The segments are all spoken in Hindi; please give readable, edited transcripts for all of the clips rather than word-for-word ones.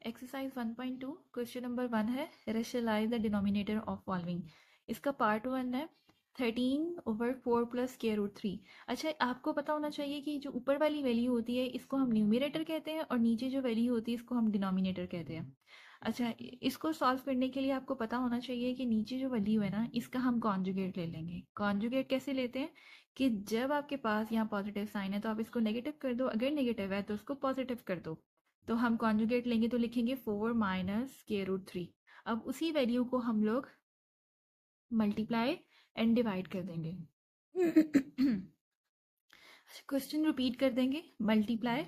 एक्सरसाइज 1.2 क्वेश्चन नंबर 1 है रेशलाइज द डिनोमिनेटर ऑफ फॉलोइंग। इसका पार्ट 1 है 13/4 प्लस स्क्वायर रूट 3। अच्छा, आपको पता होना चाहिए कि जो ऊपर वाली वैल्यू होती है इसको हम न्यूमरेटर कहते हैं और नीचे जो वैल्यू होती है इसको हम डिनोमिनेटर कहते हैं। अच्छा, इसको सॉल्व करने के लिए आपको पता होना चाहिए कि नीचे जो वैल्यू है ना इसका हम कॉन्जुगेट ले लेंगे। कॉन्जुगेट कैसे लेते हैं कि जब आपके पास यहाँ पॉजिटिव साइन है तो आप इसको नेगेटिव कर दो, अगर नेगेटिव है तो उसको पॉजिटिव कर दो। तो हम कॉन्जुगेट लेंगे तो लिखेंगे 4 माइनस स्क्वायर रूट 3। अब उसी वैल्यू को हम लोग मल्टीप्लाई एंड डिवाइड कर देंगे। क्वेश्चन रिपीट कर देंगे। Multiply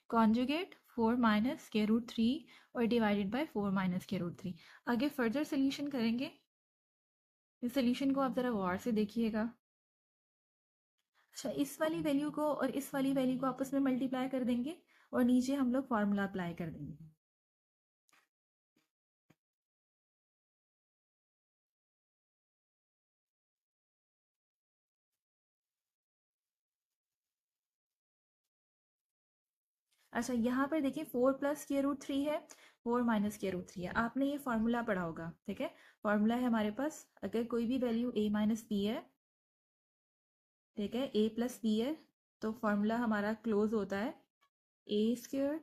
conjugate 4 minus square root 3 और divided by 4 minus square root 3। आगे फर्दर सोल्यूशन करेंगे। इस सोल्यूशन को आप ज़रा गौर से देखिएगा। अच्छा, इस वाली वैल्यू को और इस वाली वैल्यू को आपस में मल्टीप्लाई कर देंगे और नीचे हम लोग फार्मूला अप्लाई कर देंगे। अच्छा, यहाँ पर देखिए 4 प्लस स्क्वायर रूट 3 है, 4 माइनस स्क्वायर रूट 3 है। आपने ये फार्मूला पढ़ा होगा, ठीक है। फार्मूला है हमारे पास, अगर कोई भी वैल्यू a माइनस बी है, ठीक है, a प्लस बी है, तो फार्मूला हमारा क्लोज होता है a square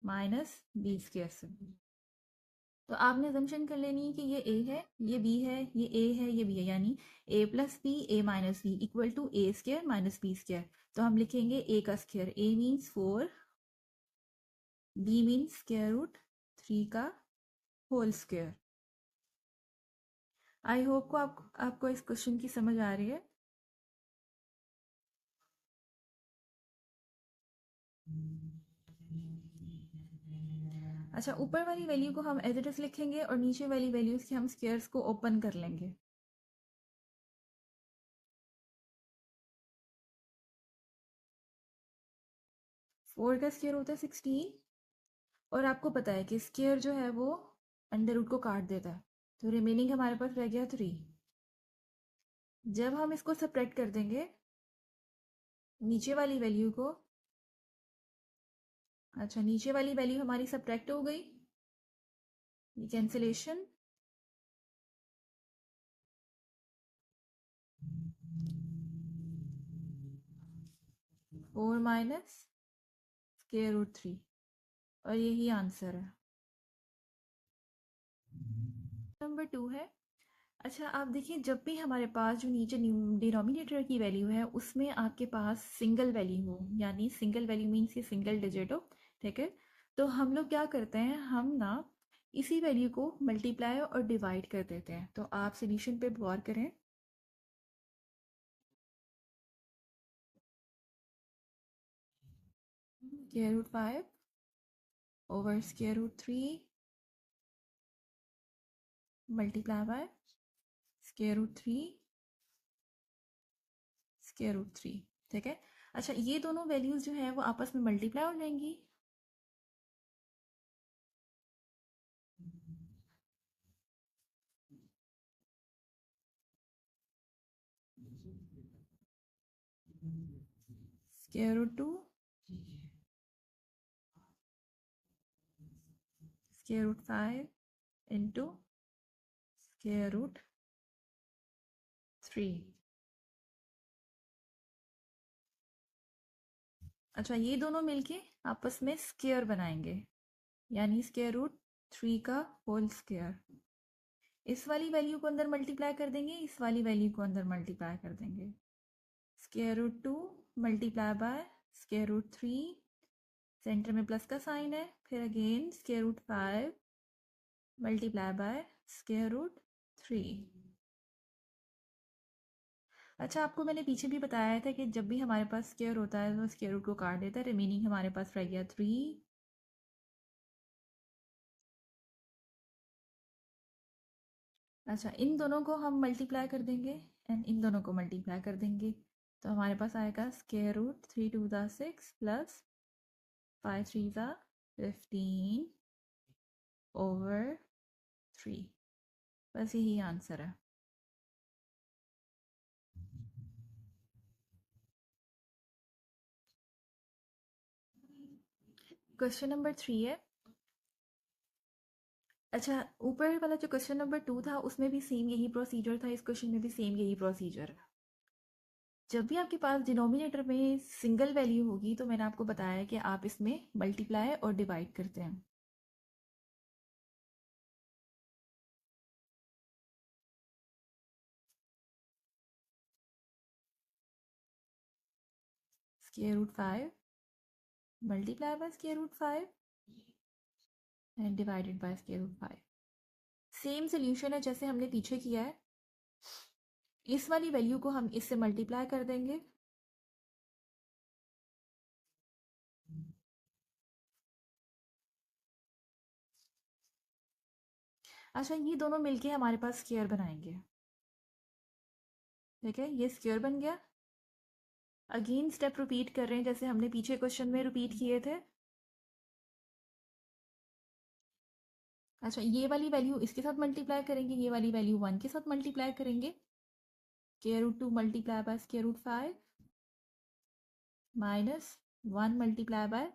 minus B square से। तो आपने अजम्पशन कर लेनी है कि ये a है, ये b है, ये a है, ये b है, यानी a plus B a minus B equal to a square minus B square. तो हम लिखेंगे a का square, a means 4, b means square root 3 का होल स्क्वायर। आई होप को आपको इस क्वेश्चन की समझ आ रही है। अच्छा, ऊपर वाली वैल्यू को हम एज इट इज लिखेंगे और नीचे वाली वैल्यूज के हम स्क्वायर्स को ओपन कर लेंगे। फोर का स्क्वायर होता है 16 और आपको पता है कि स्क्वायर जो है वो अंडर रूट को काट देता है, तो रिमेनिंग हमारे पास रह गया 3। जब हम इसको सब्ट्रैक्ट कर देंगे नीचे वाली वैल्यू को, अच्छा नीचे वाली वैल्यू हमारी सब्ट्रैक्ट हो गई, ये कैंसिलेशन, 4 माइनस स्क्वायर रूट 3 और यही आंसर है। नंबर 2 है। अच्छा, आप देखिए जब भी हमारे पास जो नीचे डिनोमिनेटर की वैल्यू है उसमें आपके पास सिंगल वैल्यू हो, यानी सिंगल वैल्यू मीन्स ये सिंगल डिजिट हो, ठीक है, तो हम लोग क्या करते हैं, हम ना इसी वैल्यू को मल्टीप्लाई और डिवाइड कर देते हैं। तो आप सोल्यूशन पे गौर करें। Square root 5 over square root 3 multiply by square root 3 square root 3, ठीक है। अच्छा, ये दोनों वैल्यूज जो है वो आपस में मल्टीप्लाई हो जाएंगी। Square root 2 square root 5 into square root 3। अच्छा, ये दोनों मिलके आपस में स्क्वायर बनाएंगे, यानी स्क्वायर रूट 3 का होल स्क्वायर। इस वाली वैल्यू को अंदर मल्टीप्लाई कर देंगे, इस वाली वैल्यू को अंदर मल्टीप्लाई कर देंगे। Square root 2 multiply by square root 3, centre में प्लस का साइन है, फिर again square root 5 multiply by square root 3। अच्छा, आपको मैंने पीछे भी बताया था कि जब भी हमारे पास स्क्वायर होता है तो स्क्वायर रूट को काट देता है, रिमेनिंग हमारे पास रह गया 3। अच्छा, इन दोनों को हम मल्टीप्लाई कर देंगे एंड इन दोनों को मल्टीप्लाई कर देंगे, तो हमारे पास आएगा स्क्वायर रूट 3 2 ज़ा 6 प्लस 5 3 ज़ा 15 ओवर 3। बस यही आंसर है। क्वेश्चन नंबर 3 है। अच्छा, ऊपर वाला जो क्वेश्चन नंबर 2 था उसमें भी सेम यही प्रोसीजर था, इस क्वेश्चन में भी सेम यही प्रोसीजर है। जब भी आपके पास डिनोमिनेटर में सिंगल वैल्यू होगी तो मैंने आपको बताया कि आप इसमें मल्टीप्लाई और डिवाइड करते हैं। Square root 5 multiply by square root 5 and divided by square root 5। Same solution है जैसे हमने पीछे किया है। इस वाली वैल्यू को हम इससे मल्टीप्लाई कर देंगे। अच्छा, ये दोनों मिलके हमारे पास स्क्वायर बनाएंगे। ठीक है, ये स्क्वायर बन गया। अगेन स्टेप रिपीट कर रहे हैं जैसे हमने पीछे क्वेश्चन में रिपीट किए थे। अच्छा, ये वाली वैल्यू इसके साथ मल्टीप्लाई करेंगे, ये वाली वैल्यू 1 के साथ मल्टीप्लाई करेंगे। Square root 2 multiply by square root 5 minus 1 multiply by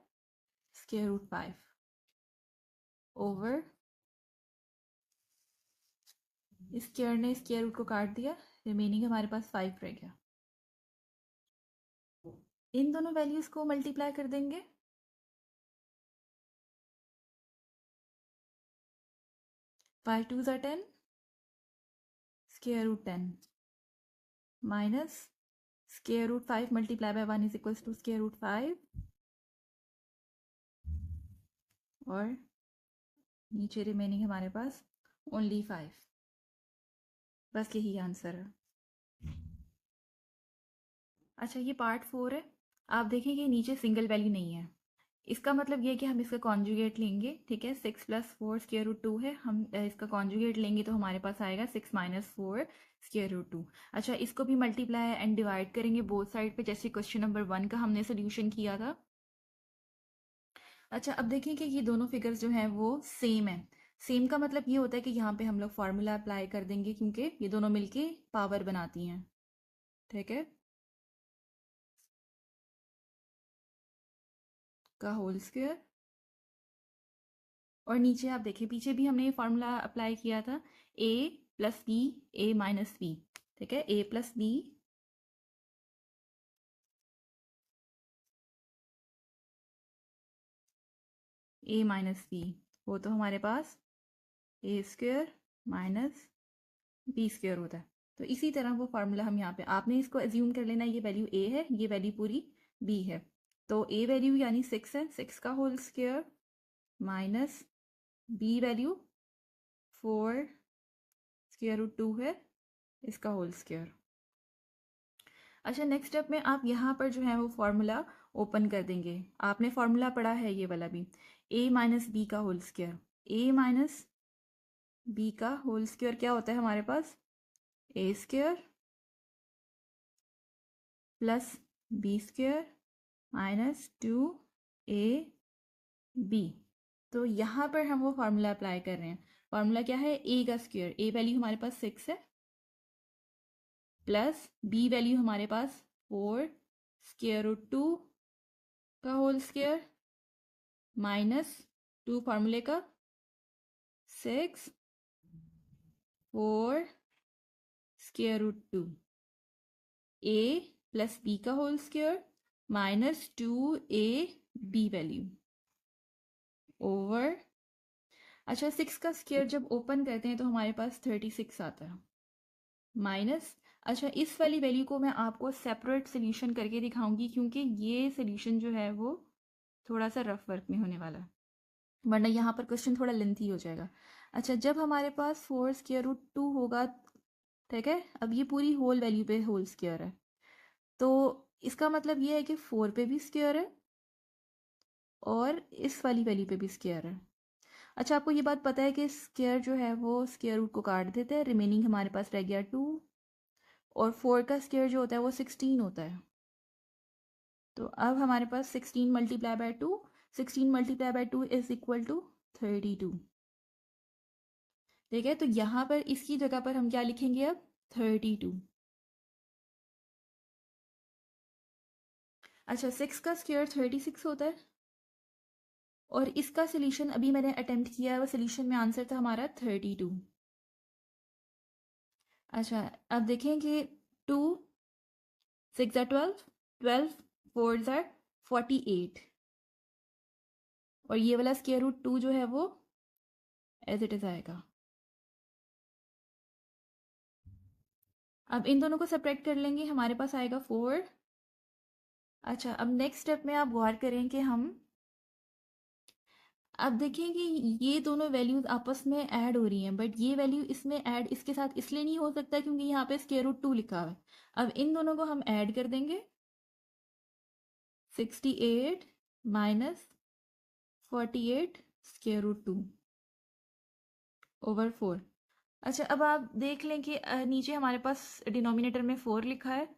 square root 5 over, इस स्क्वायर ने स्क्वायर रूट को काट दिया, रिमेनिंग हमारे पास 5 रह गया। इन दोनों वैल्यूज को मल्टीप्लाई कर देंगे। 5 2 ज़ा 10, square root 10 minus square root 5 multiply by 1 is equals to square root 5 और नीचे रिमेनिंग हमारे पास ओनली 5। बस यही आंसर है। अच्छा, ये पार्ट 4 है। आप देखेंगे नीचे सिंगल वैल्यू नहीं है, इसका मतलब ये है कि हम इसका कॉन्जुगेट लेंगे। ठीक है, 6 प्लस 4 स्क्वायर रूट 2 है, हम इसका कॉन्जुगेट लेंगे तो हमारे पास आएगा 6 माइनस 4 स्क्वायर रूट 2। अच्छा, इसको भी मल्टीप्लाई एंड डिवाइड करेंगे बोथ साइड पे, जैसे क्वेश्चन नंबर 1 का हमने सोल्यूशन किया था। अच्छा, अब देखिए कि ये दोनों फिगर्स जो हैं वो सेम है। सेम का मतलब ये होता है कि यहाँ पे हम लोग फार्मूला अप्लाई कर देंगे क्योंकि ये दोनों मिलके पावर बनाती हैं। ठीक है, का होल स्क्वायर। और नीचे आप देखिए पीछे भी हमने ये फार्मूला अप्लाई किया था, ए प्लस बी ए माइनस बी। ठीक है, ए प्लस बी ए माइनस बी, वो तो हमारे पास A square minus B square होता है। तो इसी तरह वो फार्मूला हम यहाँ पे, आपने इसको एज्यूम कर लेना ये वैल्यू ए है, ये वैल्यू पूरी बी है। तो ए वैल्यू यानी 6 है, 6 का whole square minus B value 4 square root 2 है, इसका होल स्क्वायर। अच्छा, नेक्स्ट स्टेप में आप यहाँ पर जो है वो फार्मूला ओपन कर देंगे। आपने फार्मूला पढ़ा है ये वाला भी, ए माइनस बी का whole square. A minus B का होल स्क्वायर क्या होता है हमारे पास, A square plus B square minus 2 A B. तो यहाँ पर हम वो फार्मूला अप्लाई कर रहे हैं। फार्मूला क्या है, ए का स्क्वायर, ए वैल्यू हमारे पास 6 है, प्लस बी वैल्यू हमारे पास 4 स्क्वायर रूट 2 का होल स्क्वायर माइनस 2 फार्मूले का 6 4 square root 2 A plus B का whole square minus 2 A B value over. अच्छा, 6 का स्क्वायर जब ओपन करते हैं तो हमारे पास 36 आता है माइनस। अच्छा, इस वाली वैल्यू को मैं आपको सेपरेट सोल्यूशन करके दिखाऊंगी क्योंकि ये सोल्यूशन जो है वो थोड़ा सा रफ वर्क में होने वाला है, वरना यहाँ पर क्वेश्चन थोड़ा लेंथी हो जाएगा। अच्छा, जब हमारे पास 4 स्क्वायर रूट 2 होगा, ठीक है, अब ये पूरी होल वैल्यू पे होल स्क्वायर है, तो इसका मतलब ये है कि 4 पे भी स्क्वायर है और इस वाली वैल्यू पे भी स्क्वायर है। अच्छा, आपको ये बात पता है कि स्क्वायर जो है वो स्क्वायर रूट को काट देते हैं, रिमेनिंग हमारे पास रह गया 2, और 4 का स्क्वायर जो होता है वो 16 होता है। तो अब हमारे पास 16 multiply by 2, 16 multiply by 2 is equal to 32। ठीक है, तो यहाँ पर इसकी जगह पर हम क्या लिखेंगे अब, 32। अच्छा, 6 का स्क्वायर 36 होता है और इसका सोल्यूशन अभी मैंने अटेम्प्ट किया है, वो सोल्यूशन में आंसर था हमारा 32। अच्छा, अब देखें कि 2 6 ज़ा 12, 12 4 ज़ा 48, और ये वाला स्क्वायर रूट 2 जो है वो एज इट इज़ आएगा। अब इन दोनों को सेपरेट कर लेंगे, हमारे पास आएगा 4। अच्छा, अब नेक्स्ट स्टेप में आप गौर करें कि हम अब देखें कि ये दोनों वैल्यूज आपस में ऐड हो रही हैं, बट ये वैल्यू इसमें ऐड इसके साथ इसलिए नहीं हो सकता क्योंकि यहाँ पे स्क्वायर रूट 2 लिखा हुआ है। अब इन दोनों को हम ऐड कर देंगे, 68 माइनस 48 स्क्वायर रूट 2 ओवर 4। अच्छा, अब आप देख लें कि नीचे हमारे पास डिनोमिनेटर में 4 लिखा है,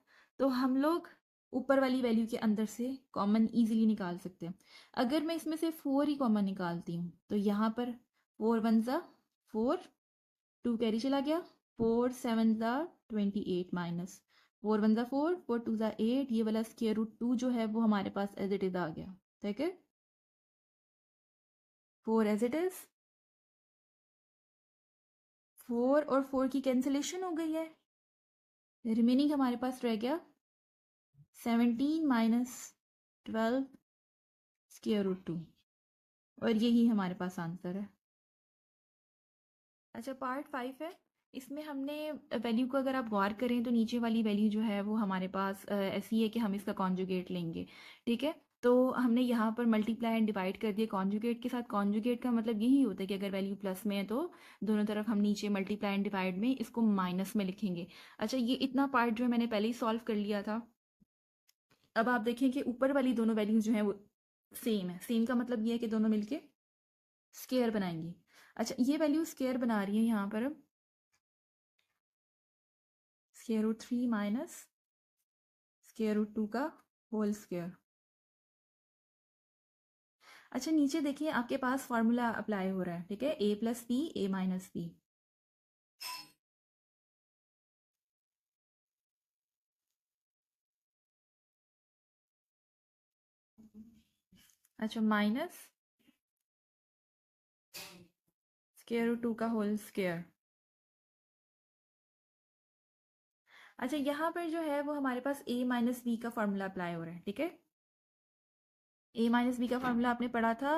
तो हम लोग ऊपर वाली वैल्यू के अंदर से कॉमन इजीली निकाल सकते हैं। अगर मैं इसमें से 4 ही कॉमन निकालती हूँ तो यहाँ पर 4 1 ज़ा 4, 2 कैरी चला गया, 4 7 ज़ा 28 माइनस 4 1 ज़ा 4, 4 2 ज़ा 8, ये वाला स्क्वायर रूट 2 जो है वो हमारे पास एज इट इज़ आ गया। ठीक है, 4 एज इट इज़, 4 और 4 की कैंसिलेशन हो गई है, रिमेनिंग हमारे पास रह गया 17 माइनस 12 स्क्वायर रूट 2, और यही हमारे पास आंसर है। अच्छा, पार्ट 5 है, इसमें हमने वैल्यू को अगर आप गौर करें तो नीचे वाली वैल्यू जो है वो हमारे पास ऐसी है कि हम इसका कॉन्जुगेट लेंगे। ठीक है, तो हमने यहाँ पर मल्टीप्लाई एंड डिवाइड कर दिया कॉन्जुगेट के साथ। कॉन्जुगेट का मतलब यही होता है कि अगर वैल्यू प्लस में है तो दोनों तरफ हम नीचे मल्टीप्लाई एंड डिवाइड में इसको माइनस में लिखेंगे। अच्छा, ये इतना पार्ट जो है मैंने पहले ही सॉल्व कर लिया था। अब आप देखें कि ऊपर वाली दोनों वैल्यूज जो हैं वो सेम है। सेम का मतलब ये है कि दोनों मिलके स्क्वायर बनाएंगी। अच्छा, ये वैल्यू स्क्वायर बना रही है यहाँ पर अब square root 3 minus square root 2 का होल स्क्वायर। अच्छा, नीचे देखिए आपके पास फॉर्मूला अप्लाई हो रहा है। ठीक है, ए प्लस बी ए माइनस बी। अच्छा, माइनस स्क्वायर रूट 2 का होल स्क्वायर। अच्छा, यहाँ पर जो है वो हमारे पास ए माइनस बी का फॉर्मूला अप्लाई हो रहा है। ठीक है, ए माइनस बी का फॉर्मूला आपने पढ़ा था।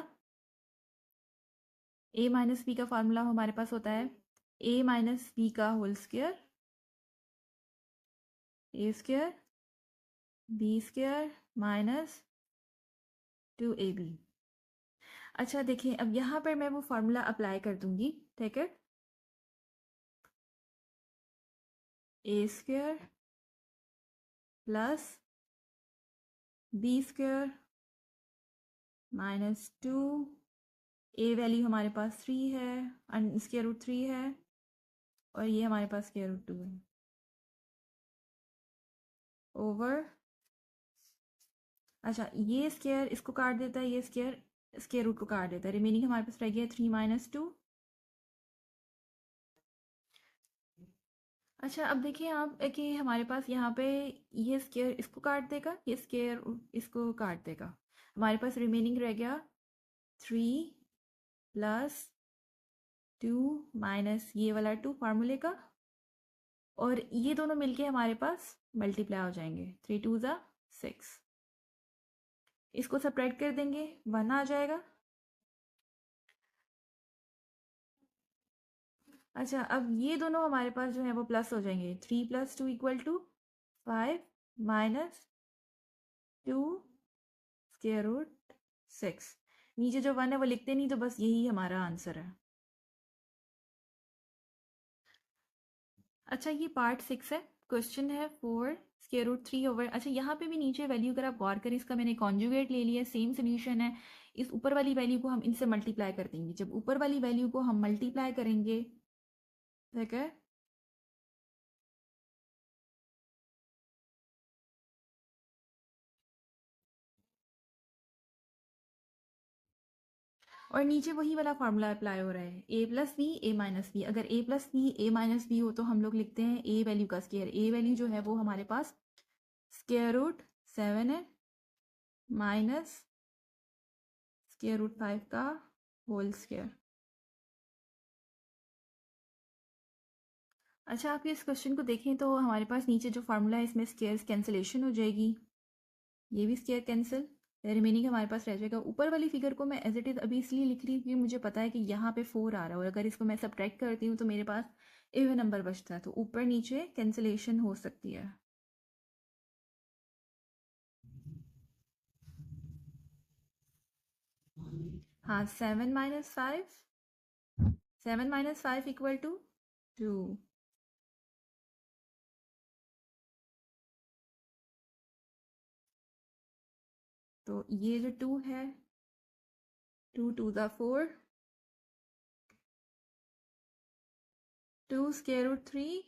ए माइनस बी का फॉर्मूला हमारे पास होता है ए माइनस बी का whole square, A square B square minus 2ab। अच्छा, देखिए अब यहाँ पर मैं वो फॉर्मूला अप्लाई कर दूंगी। ठीक है, A square plus B square minus 2, A value हमारे पास 3 है, स्क्वायर रूट 3 है, और ये हमारे पास स्क्वायर रूट 2 है, ओवर। अच्छा, ये स्क्वायर इसको काट देता है, ये स्क्वायर स्क्वायर रूट को काट देता है, रिमेनिंग हमारे पास रह गया 3 माइनस 2। अच्छा, अब देखिए आप कि हमारे पास यहाँ पे ये स्क्वायर इसको काट देगा, ये स्क्वायर इसको काट देगा, हमारे पास रिमेनिंग रह गया 3 प्लस 2 माइनस ये वाला 2 फार्मूले का, और ये दोनों मिलके हमारे पास मल्टीप्लाई हो जाएंगे, 3 2 ज़ा 6। इसको सब्ट्रैक्ट कर देंगे, 1 आ जाएगा। अच्छा, अब ये दोनों हमारे पास जो है वो प्लस हो जाएंगे, 3 plus 2 equal to 5 minus 2 square root 6। नीचे जो 1 है वो लिखते नहीं, तो बस यही हमारा आंसर है। अच्छा, ये पार्ट 6 है, क्वेश्चन है 4 स्क्वायर रूट 3 ओवर। अच्छा, यहाँ पे भी नीचे वैल्यू अगर आप गौर करें, इसका मैंने कॉन्जुगेट ले लिया, सेम सोल्यूशन है। इस ऊपर वाली वैल्यू को हम इनसे मल्टीप्लाई कर देंगे। जब ऊपर वाली वैल्यू को हम मल्टीप्लाई करेंगे, ठीक है, और नीचे वही वाला फार्मूला अप्लाई हो रहा है, ए प्लस बी ए माइनस बी। अगर ए प्लस बी ए माइनस बी हो तो हम लोग लिखते हैं ए वैल्यू का स्क्वायर। ए वैल्यू जो है वो हमारे पास स्क्वायर रूट 7 है माइनस स्क्वायर रूट 5 का होल स्क्वायर। अच्छा, आप इस क्वेश्चन को देखें तो हमारे पास नीचे जो फार्मूला है इसमें स्क्वायर्स कैंसिलेशन हो जाएगी, ये भी स्क्वायर कैंसिल, रिमेनिंग हमारे पास रह जाएगा। ऊपर वाली फिगर को मैं एज इट इज़ अभी इसलिए लिख रही हूँ क्योंकि मुझे पता है कि यहाँ पे 4 आ रहा है और अगर इसको मैं सब्ट्रैक्ट करती हूँ तो मेरे पास इवन नंबर बचता है, तो ऊपर नीचे कैंसिलेशन हो सकती है। हाँ, 7 - 5 इक्वल टू 2। तो ये जो 2 है, 2 2 ज़ा 4, 2 स्क्वायर रूट 3,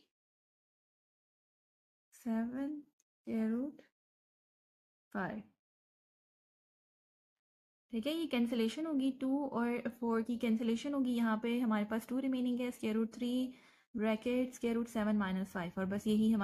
7 स्क्वायर रूट 5। ठीक है, ये कैंसिलेशन होगी, 2 और 4 की कैंसिलेशन होगी। यहाँ पे हमारे पास 2 रिमेनिंग है, square root 3 bracket square root 7 - 5, और बस यही हमारे